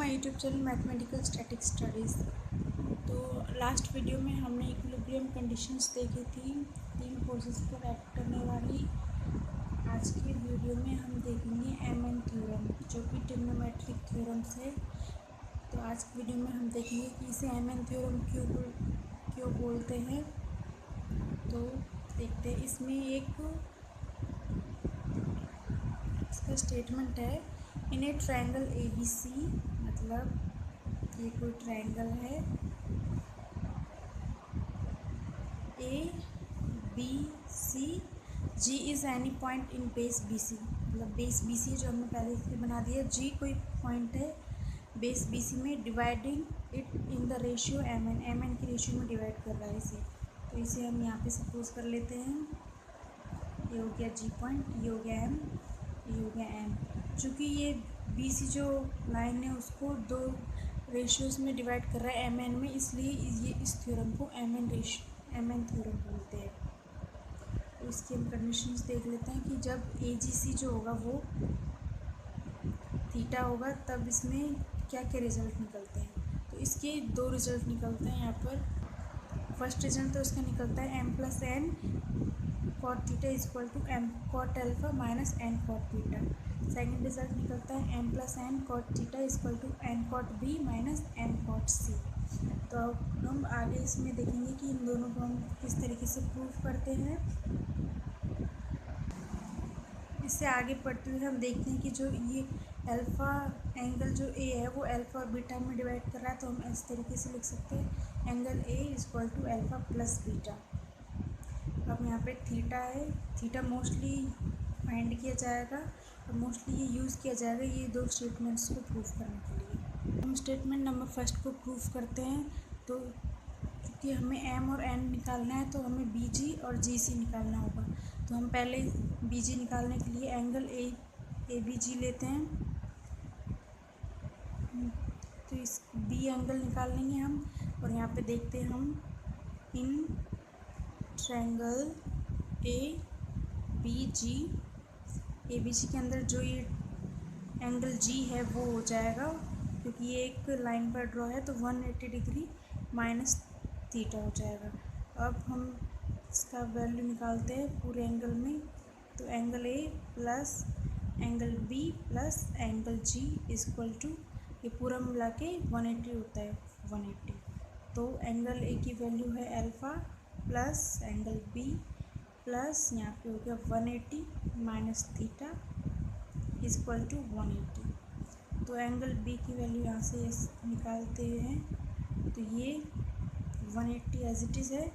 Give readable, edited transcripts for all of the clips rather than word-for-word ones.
My YouTube channel mathematical static studies. तो last video में हमने इक्विलिब्रियम कंडीशंस देखी थी, तीन फोर्सेस पर एक्ट करने वाली। आज की वीडियो में हम देखेंगे एम एन थ्योरम, जो कि ट्रिग्नोमेट्रिक थ्योरम्स है। तो आज की वीडियो में हम देखेंगे कि इसे एम एन थ्योरम क्यों बोलते हैं। तो देखते हैं, इसमें एक इसका स्टेटमेंट है, इन ए ट्रायंगल ए बी सी, मतलब ये कोई ट्रायंगल है A B C, G is any point in base B C, मतलब बेस बी सी जो हमने पहले से बना दिया। जी कोई पॉइंट है बेस बी सी में, dividing it in the ratio M N की रेशियो में डिवाइड कर रहा है इसे। तो इसे हम यहाँ पे सपोज कर लेते हैं, ये हो गया जी पॉइंट, ये हो गया एम, ये हो गया एम। चूँकि ये बी सी जो लाइन है उसको दो रेशियोज़ में डिवाइड कर रहा है एम एन में, इसलिए ये इस थ्योरम को एम एन थ्योरम बोलते हैं। तो इसकी हम कंडीशंस देख लेते हैं कि जब ए जी सी जो होगा वो थीटा होगा, तब इसमें क्या क्या रिजल्ट निकलते हैं। तो इसके दो रिजल्ट निकलते हैं यहाँ पर। फर्स्ट रिजल्ट तो इसका निकलता है M plus N cot theta equal to M cot alpha minus N cot theta. Second result निकलता है M plus N cot theta equal to N cot B minus N cot C. तो अब हम आगे इसमें देखेंगे कि इन दोनों को हम किस तरीके से प्रूफ करते हैं। इससे आगे पढ़ते हुए हम देखते हैं कि जो ये अल्फ़ा एंगल जो ए है वो अल्फ़ा और बीटा में डिवाइड कर रहा है। तो हम इस तरीके से लिख सकते हैं, angle A equal to alpha plus beta. अब यहाँ पे थीटा है, थीटा मोस्टली फाइंड किया जाएगा और मोस्टली ये यूज़ किया जाएगा ये दो स्टेटमेंट्स को प्रूफ करने के लिए। हम स्टेटमेंट नंबर फर्स्ट को प्रूफ करते हैं। तो क्योंकि हमें एम और एन निकालना है तो हमें बी जी और जी सी निकालना होगा। तो हम पहले बी जी निकालने के लिए एंगल ए बी जी लेते हैं। तो इस बी एंगल निकाल लेंगे हम, और यहाँ पे देखते हैं हम इन ट्रायंगल ए बी जी के अंदर जो ये एंगल जी है वो हो जाएगा, क्योंकि ये एक लाइन पर ड्रॉ है तो 180 डिग्री माइनस थीटा हो जाएगा। अब हम इसका वैल्यू निकालते हैं पूरे एंगल में। तो angle A plus angle B plus angle G equal to, ये पूरा मिला के 180 होता है, 180। तो एंगल ए की वैल्यू है alpha plus angle B plus यहाँ पे हो गया 180 माइनस थीटा इक्वल टू 180। तो एंगल बी की वैल्यू यहाँ से निकालते हैं, तो ये 180 एज इट इज़ है,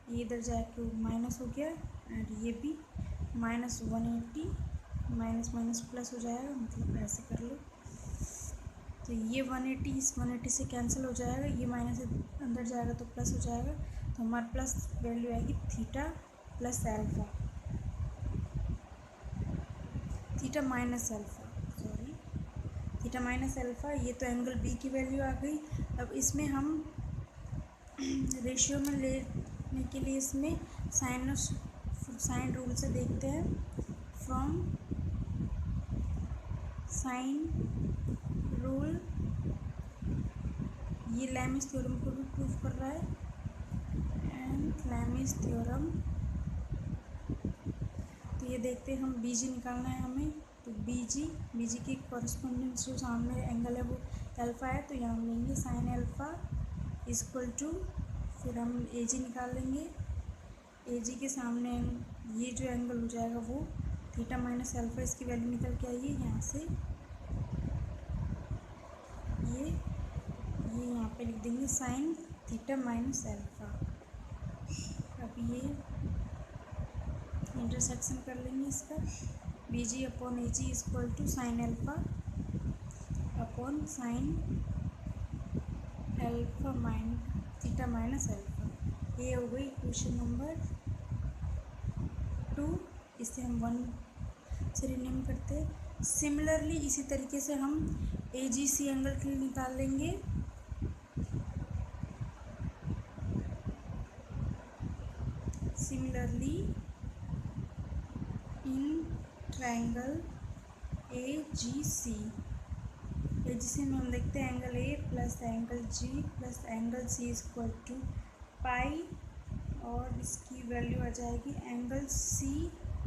ये इधर जाके माइनस हो गया, एंड ये भी माइनस 180 माइनस माइनस प्लस हो जाएगा, मतलब ऐसे कर लो। तो ये 180 इस 180 से कैंसिल हो जाएगा, ये माइनस अंदर जाएगा तो प्लस हो जाएगा। तो हमारा प्लस वैल्यू आएगी theta plus alpha, theta minus alpha, sorry theta minus alpha. ये तो एंगल बी की वैल्यू आ गई। अब इसमें हम रेशियो में लेने के लिए इसमें साइन रूल से देखते हैं। फ्रॉम साइन रूल, ये लैमिस थ्योरम को भी प्रूफ कर रहा है, एंड लैमिस थ्योरम। तो ये देखते हैं, हम बी जी निकालना है हमें। तो बी जी की कॉरस्पॉन्डेंस जो सामने एंगल है वो अल्फ़ा है, तो यहाँ हम लेंगे साइन अल्फ़ा इक्वल टू, फिर हम ए जी निकाल लेंगे। ए जी के सामने ये जो एंगल हो जाएगा वो थीटा माइनस अल्फ़ा, इसकी वैल्यू निकल के आई है यहाँ से, ये यहाँ पे लिख देंगे साइन थीटा माइनस अल्फ़ा। अब ये इंटरसेक्शन कर लेंगे इसका, B G upon A G equal to sine alpha upon sine alpha theta minus alpha. ये हो गई क्वेश्चन नंबर 2। इसे हम 1 से रिनेम करते हैं। सिमिलरली इसी तरीके से हम ए जी सी एंगल के लिए निकाल लेंगे। Similarly in triangle A G AGC में हम देखते हैं angle A plus angle G plus angle C equal to pi, और इसकी वैल्यू आ जाएगी एंगल सी,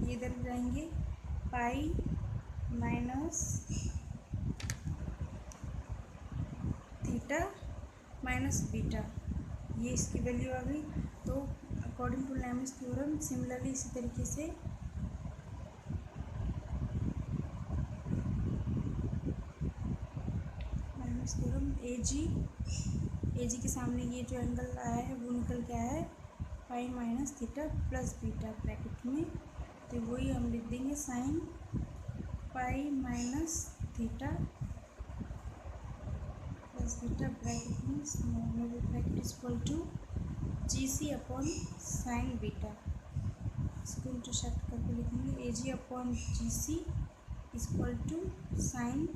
ये इधर जाएंगे pi minus theta minus beta, ये इसकी वैल्यू आ गई। तो according to Lami's theorem similarly इसी तरीके से थ्योरम ए जी के सामने ये जो एंगल आया है वो निकल के आया है pi minus theta plus beta bracket में, तो वही हम लिख देंगे sine pi minus theta plus beta bracket में small bracket equal to G C upon sine beta, इसको इंटरसेक्ट करके लिखेंगे A G upon G C equal to sine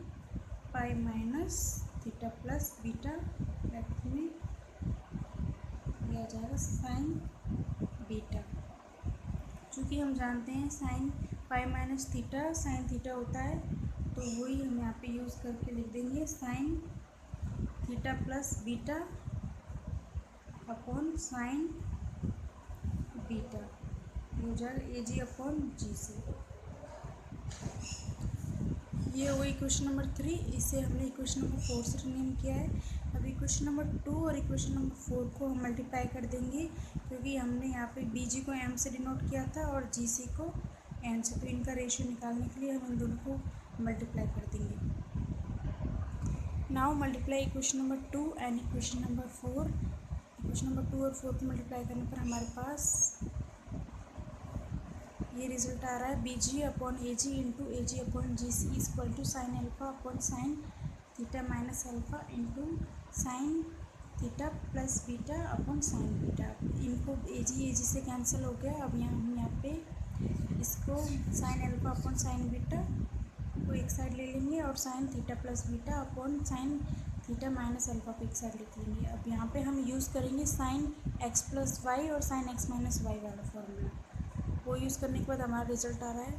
pi minus theta plus beta bracket में ये आ जाएगा sign beta. चूँकि हम जानते हैं sign pi minus theta sine theta होता है, तो वही हम यहाँ पे यूज़ करके लिख देंगे sign theta plus beta upon sine beta, हो जाएगा ए जी अपॉन जी सी। ये हुई इक्वेशन नंबर 3, इसे हमने इक्वेशन नंबर 4 से रिनेम किया है। अब इक्वेशन नंबर 2 और इक्वेशन नंबर 4 को हम मल्टीप्लाई कर देंगे, क्योंकि हमने यहाँ पे बी जी को एम से डिनोट किया था और जी सी को एन से, तो इनका रेशियो निकालने के लिए हम इन दोनों को मल्टीप्लाई कर देंगे। Now multiply equation number 2 and equation number 4। Equation number 2 और 4 को मल्टीप्लाई करने पर हमारे पास ये रिजल्ट आ रहा है B G upon A G into A G upon G C equal to sine alpha upon sine theta minus alpha into sine theta plus beta upon sine beta. इनको ए जी से cancel हो गया। अब हम यहाँ पे इसको sign alpha upon sine beta को एक साइड ले लेंगे और sign theta plus beta upon sine theta minus alpha को एक साइड लिख लेंगे। अब यहाँ पे हम यूज़ करेंगे साइन एक्स प्लस वाई और साइन एक्स माइनस वाई वाला फॉर्मूला, वो यूज़ करने के बाद हमारा रिज़ल्ट आ रहा है,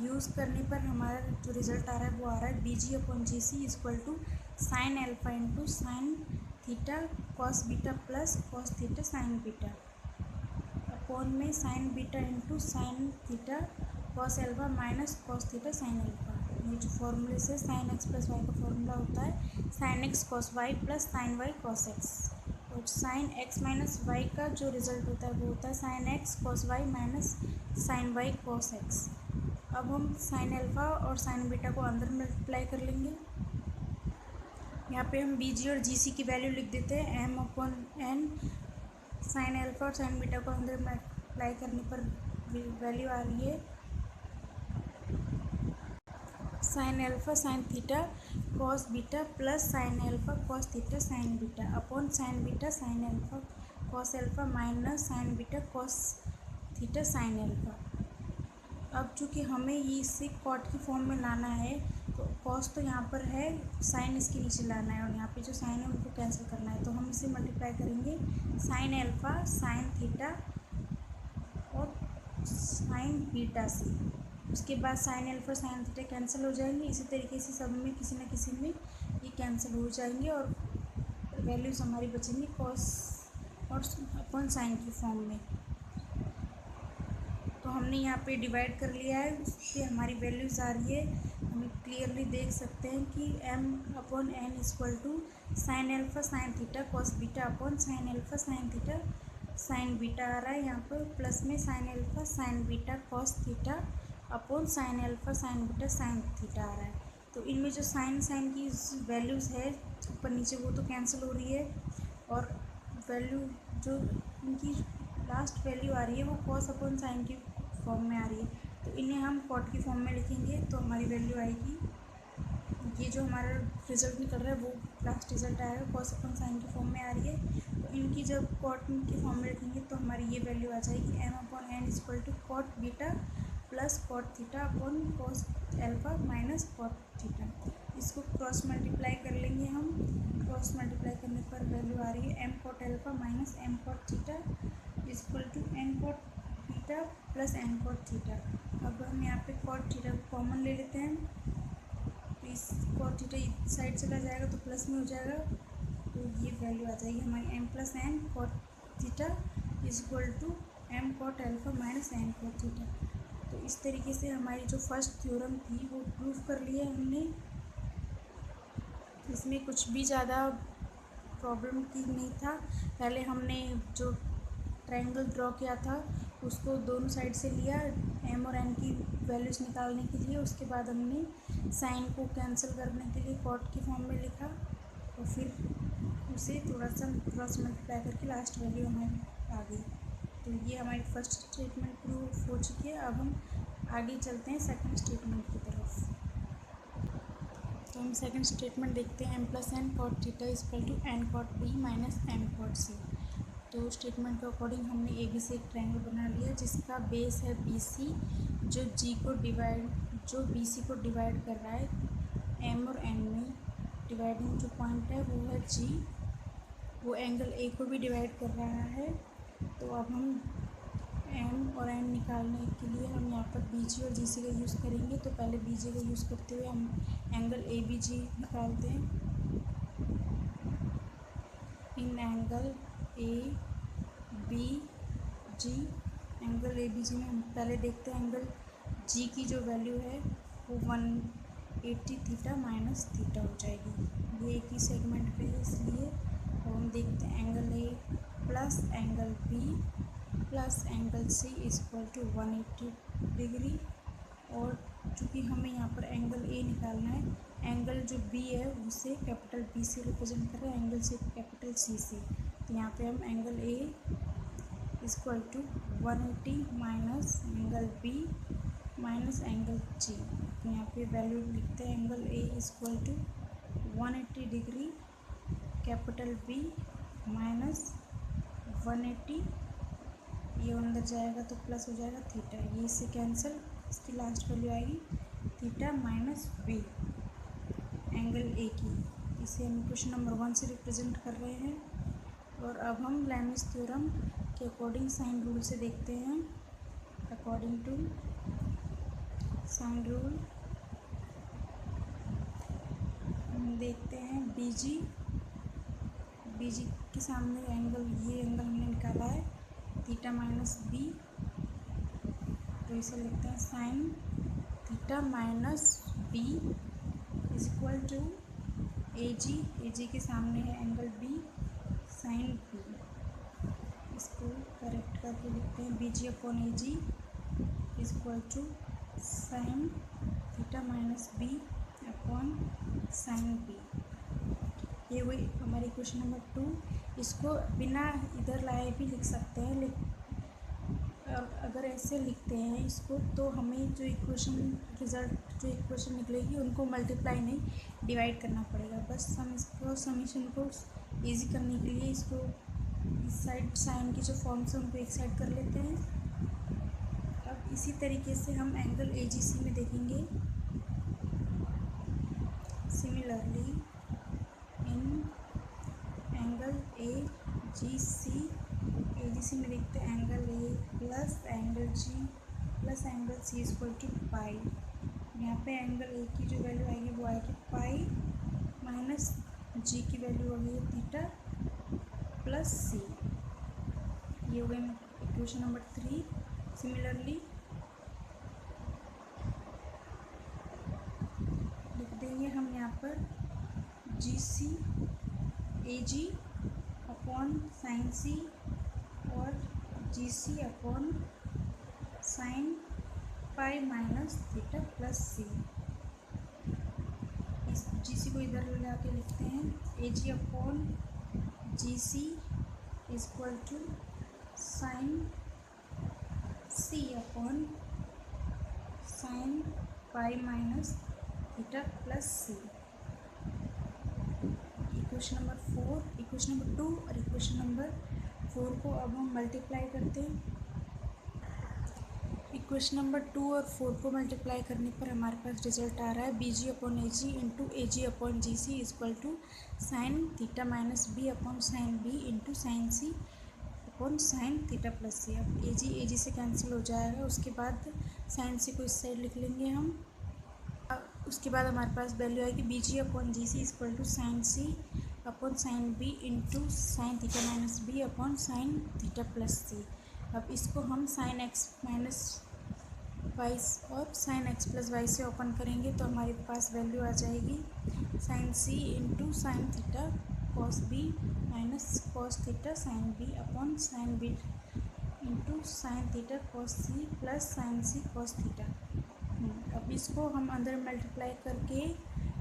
यूज़ करने पर हमारा जो रिज़ल्ट आ रहा है वो आ रहा है B G upon G C equal to sine alpha into sine theta cos beta plus cos theta sine beta upon में sine beta into sine theta cos alpha minus cos theta sine alpha. ये जो फॉर्मूले से sine x plus y का formula होता है sine x cos y plus sine Y cos x, और sine x minus y का जो रिज़ल्ट होता है वो होता है sine x cos Y minus sine Y cos X. अब हम साइन अल्फ़ा और साइन बीटा को अंदर मल्टीप्लाई कर लेंगे। यहाँ पे हम बी जी और जी सी की वैल्यू लिख देते हैं M upon N. Sine alpha और साइन बीटा को अंदर मल्टीप्लाई करने पर वैल्यू आ रही है sine alpha sine theta cos beta plus sine alpha cos theta sine beta upon sine beta sine alpha cos alpha minus sine beta cos theta sine alpha. अब चूँकि हमें ये इसे कॉट की फॉर्म में लाना है, तो कॉस तो यहाँ पर है, साइन इसके नीचे लाना है और यहाँ पे जो साइन है उनको कैंसिल करना है, तो हम इसे मल्टीप्लाई करेंगे साइन अल्फ़ा साइन थीटा और साइन बीटा से। उसके बाद sign alpha sine theta cancel हो जाएंगे। इसी तरीके से सब में किसी न किसी में ये कैंसिल हो जाएंगे और वैल्यूज़ हमारी बचेंगी कॉस और अपॉन साइन की फॉर्म में। तो हमने यहाँ पे डिवाइड कर लिया है, उससे हमारी वैल्यूज़ आ रही है, हम क्लियरली देख सकते हैं कि m upon N equal to sine alpha sine theta cos beta upon sine alpha sine theta sine beta आ रहा है। यहाँ पर प्लस में sine alpha sine beta cos theta upon sine alpha sine beta sine theta आ रहा है। तो इनमें जो साइन की वैल्यूज़ है ऊपर नीचे वो तो कैंसिल हो रही है, और वैल्यू जो इनकी लास्ट वैल्यू आ रही है वो कॉस अपॉन साइन की फॉर्म में आ रही है, तो इन्हें हम कॉट की फॉर्म में लिखेंगे तो हमारी वैल्यू आएगी, ये जो हमारा रिज़ल्ट निकल रहा है वो लास्ट रिज़ल्ट आएगा कॉस अपॉन साइन की फॉर्म में आ रही है। तो इनकी जब कॉट की फॉर्म में लिखेंगे तो हमारी ये वैल्यू आ जाएगी M upon N equal to cot beta plus cot theta upon cos alpha minus cot theta. इसको क्रॉस मल्टीप्लाई कर लेंगे हम, क्रॉस मल्टीप्लाई करने पर वैल्यू आ रही है M cot alpha minus M cot theta equal to N cot theta plus N cot theta. अब हम यहाँ पे कॉट थीटा को कॉमन ले लेते हैं, तो इस कॉट थीटा इस साइड चला जाएगा तो प्लस में हो जाएगा, तो ये वैल्यू आ जाएगी हमारी M plus N cot theta is equal to M cot alpha minus N cot theta. तो इस तरीके से हमारी जो फर्स्ट थ्योरम थी वो प्रूव कर लिया हमने। इसमें कुछ भी ज़्यादा प्रॉब्लम की नहीं था। पहले हमने जो ट्रायंगल ड्रॉ किया था उसको दोनों साइड से लिया एम और एन की वैल्यूज़ निकालने के लिए, उसके बाद हमने साइन को कैंसिल करने के लिए कॉट की फॉर्म में लिखा और फिर उसे थोड़ा सा क्रॉस मल्टीप्लाई करके लास्ट वैल्यू हमारी आ गई। तो ये हमारी फर्स्ट स्टेटमेंट प्रूव हो चुकी है। अब हम आगे चलते हैं सेकंड स्टेटमेंट की तरफ। तो हम सेकंड स्टेटमेंट देखते हैं, M plus N cot theta is equal to N cot B minus M cot C. तो स्टेटमेंट के अकॉर्डिंग हमने ए बी से एक ट्रायंगल बना लिया जिसका बेस है बी सी, जो बी सी को डिवाइड कर रहा है एम और एन में। डिवाइडिंग जो पॉइंट है वो है जी, वो एंगल ए को भी डिवाइड कर रहा है। तो अब हम एम और एन निकालने के लिए हम यहाँ पर बी जी और जी सी का यूज़ करेंगे। तो पहले बी जी का यूज़ करते हुए हम एंगल ए बी जी निकालते हैं। इन angle A B G, angle A B G में हम पहले देखते हैं एंगल जी की जो वैल्यू है वो 180 थीटा माइनस थीटा हो जाएगी। ये एक ही सेगमेंट पे है इसलिए। और हम देखते हैं angle A plus angle B plus angle C is equal to 180 degree. और चूँकि हमें यहाँ पर एंगल ए निकालना है, एंगल जो बी है उसे कैपिटल बी से रिप्रेजेंट कर रहे हैं, एंगल से कैपिटल सी से। तो यहाँ पे हम angle A is equal to 180 minus angle B minus angle G. तो यहाँ पे वैल्यू लिखते हैं angle A is equal to 180 degree capital B minus 180, ये अंदर जाएगा तो प्लस हो जाएगा थीटा, ये इससे कैंसिल, इसकी लास्ट वैल्यू आएगी theta minus B angle A की। इसे हम क्वेश्चन नंबर 1 से रिप्रेजेंट कर रहे हैं। और अब हम लैमिस थ्योरम के अकॉर्डिंग साइन रूल से देखते हैं। अकॉर्डिंग टू साइन रूल हम देखते हैं बीजी के सामने एंगल, ये एंगल हमने निकाला है थीटा माइनस बी, तो इसे लिखते हैं sine theta minus B is equal to A G के सामने है एंगल बी साइन बी। इसको करेक्ट करके लिखते हैं B G upon A G is equal to sine theta minus B upon sine B. ये हुई हमारी क्वेश्चन नंबर 2। इसको बिना इधर लाए भी लिख सकते हैं, लेकिन अगर ऐसे लिखते हैं इसको तो हमें जो इक्वेशन रिज़ल्ट जो इक्वेशन निकलेगी उनको मल्टीप्लाई नहीं डिवाइड करना पड़ेगा। बस हम इसको समीशन को इजी करने के लिए इसको इस साइड साइन की जो फॉर्म्स हैं उनको एक साइड कर लेते हैं। अब इसी तरीके से हम एंगल ए जी सी में देखेंगे। सिमिलरली इन एंगल ए जी सी में देखते हैं angle A plus angle G plus angle C is equal to pi. यहाँ पे एंगल ए की जो वैल्यू आएगी वो आएगी पाई माइनस जी की वैल्यू होगी थीटा प्लस सी। ये हो गई इक्वेशन नंबर 3। सिमिलरली लिख देंगे हम यहाँ पर जी सी ए जी अपॉन साइन सी और G C upon sine pi minus theta plus C. इस जी सी को इधर लगा के लिखते हैं A G upon G C is equal to sine C upon sine pi minus theta plus C. Equation number 4, equation number 2 और equation number 4 को अब हम मल्टीप्लाई करते हैं। इक्वेशन नंबर 2 और 4 को मल्टीप्लाई करने पर हमारे पास रिजल्ट आ रहा है B G upon A G into A G upon G C is equal to sine theta minus B upon sine B into sine C upon sine theta plus C. अब A जी से cancel हो जाएगा, उसके बाद sign सी को इस side लिख लेंगे हम। उसके बाद हमारे पास वैल्यू आएगी B G upon G C equal to sine C upon sine B into sine theta minus B upon sine theta plus C. अब इसको हम साइन एक्स माइनस वाई और साइन एक्स प्लस वाई से open करेंगे तो हमारे पास value आ जाएगी sine C into sine theta cos B minus cos theta sine B upon sine B into sine theta cos C plus sign सी cos theta. अब इसको हम अंदर मल्टीप्लाई करके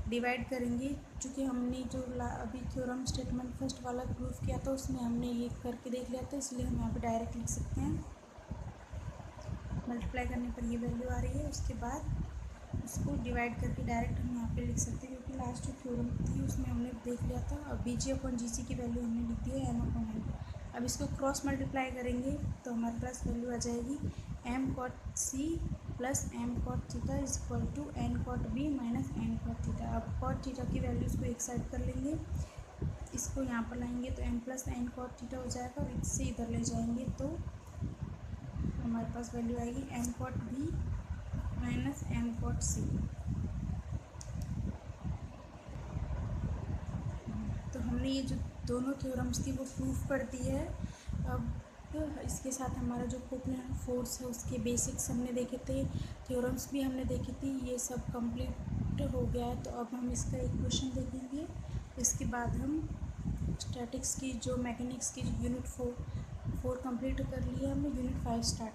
डिवाइड करेंगे, चूँकि हमने जो अभी थ्योरम स्टेटमेंट फर्स्ट वाला प्रूफ किया था उसमें हमने ये करके देख लिया था, इसलिए हम यहाँ पे डायरेक्ट लिख सकते हैं। मल्टीप्लाई करने पर ये वैल्यू आ रही है, उसके बाद इसको डिवाइड करके डायरेक्ट हम यहाँ पे लिख सकते हैं, क्योंकि लास्ट जो थ्योरम थी उसमें हमने देख लिया था। अब बी जी अपॉन जी सी की वैल्यू हमने लिख दी है एम अपॉन एन। अब इसको क्रॉस मल्टीप्लाई करेंगे तो हमारे पास वैल्यू आ जाएगी M cot C plus M cot theta is equal to N cot B minus N cot theta. अब कॉट थीटा की वैल्यूज़ को एक साइड कर लेंगे, इसको यहाँ पर लाएंगे तो M plus N cot theta हो जाएगा और इससे इधर ले जाएंगे तो हमारे पास वैल्यू आएगी M cot B minus M cot C. तो हमने ये जो दोनों थ्योरम्स थी वो प्रूफ कर दी है। अब इसके साथ हमारा जो कोप्लेनर फोर्स है उसके बेसिक्स हमने देखे थे, थ्योरम्स भी हमने देखी थी, ये सब कंप्लीट हो गया है। तो अब हम इसका एक क्वेश्चन देखेंगे, इसके बाद हम स्टैटिक्स की जो मैकेनिक्स की यूनिट 4 कंप्लीट कर लिया, हमने यूनिट 5 स्टार्ट